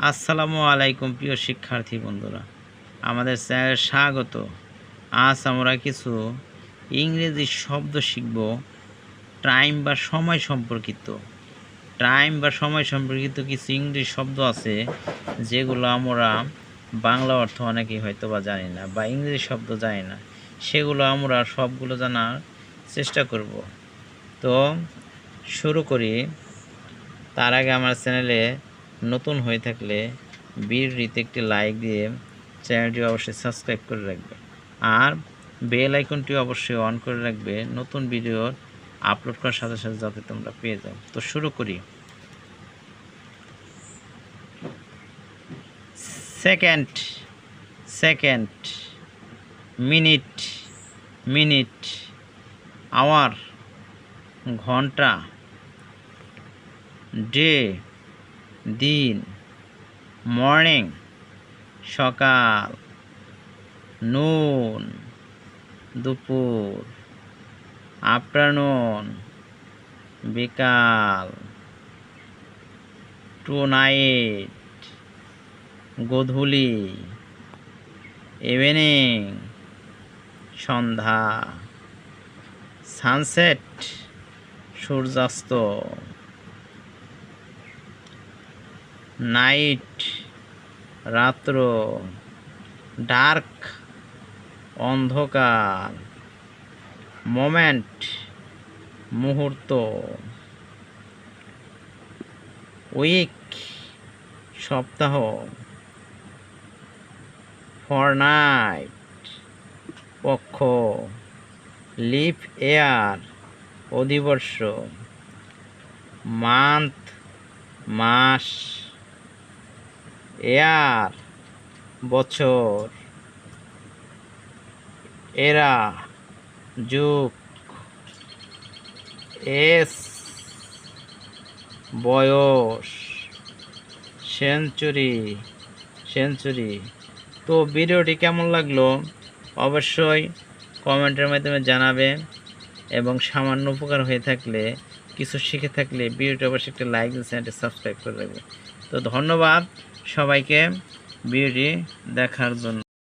আসসালামু আলাইকুম প্রিয় শিক্ষার্থী বন্ধুরা, আমাদের চ্যানেলে স্বাগত। আজ আমরা কিছু ইংরেজি শব্দ শিখব। টাইম বা সময় সম্পর্কিত কিছু ইংরেজি শব্দ আছে যেগুলো আমরা বাংলা অর্থ অনেকেই হয়তো বা জানি না বা ইংরেজি শব্দ জানি না, সেগুলো আমরা সবগুলো জানার চেষ্টা করব। তো শুরু করি। তার আগে আমার চ্যানেলে নতুন হয়ে থাকলে ভিডিওটিতে একটি লাইক দিয়ে চ্যানেলটি অবশ্যই সাবস্ক্রাইব করে রাখবে, আর বেল আইকনটি অবশ্যই অন করে রাখবে নতুন ভিডিওর আপলোড করার সাথে সাথে যাতে তোমরা পেয়ে যাও। তো শুরু করি। Second, second, minute, minute, hour, ঘন্টা, ডে, দিন, মর্নিং, সকাল, নুন, দুপুর, আফটারনুন, বিকাল, টু নাইট, গোধূলি, ইভিনিং, সন্ধ্যা, সানসেট, সূর্যাস্ত, নাইট, রাত্র, ডার্ক, অন্ধকার, মোমেন্ট, মুহূর্ত, উইক, সপ্তাহ, ফরনাইট, পক্ষ, লিপ ইয়ার, অধিবর্ষ, মান্থ, মাস, ইয়ার, বছর, এরা, যুগ, এস, বয়স, সেঞ্চুরি, সেঞ্চুরি। তো ভিডিওটি কেমন লাগলো অবশ্যই কমেন্টের মাধ্যমে জানাবে, এবং সামান্য উপকার হয়ে থাকলে, কিছু শিখে থাকলে ভিডিওটি অবশ্যই একটা লাইক দিয়ে চ্যানেলটি সাবস্ক্রাইব করে রাখবে। তো ধন্যবাদ সবাইকে ভিডিওটি দেখার জন্য।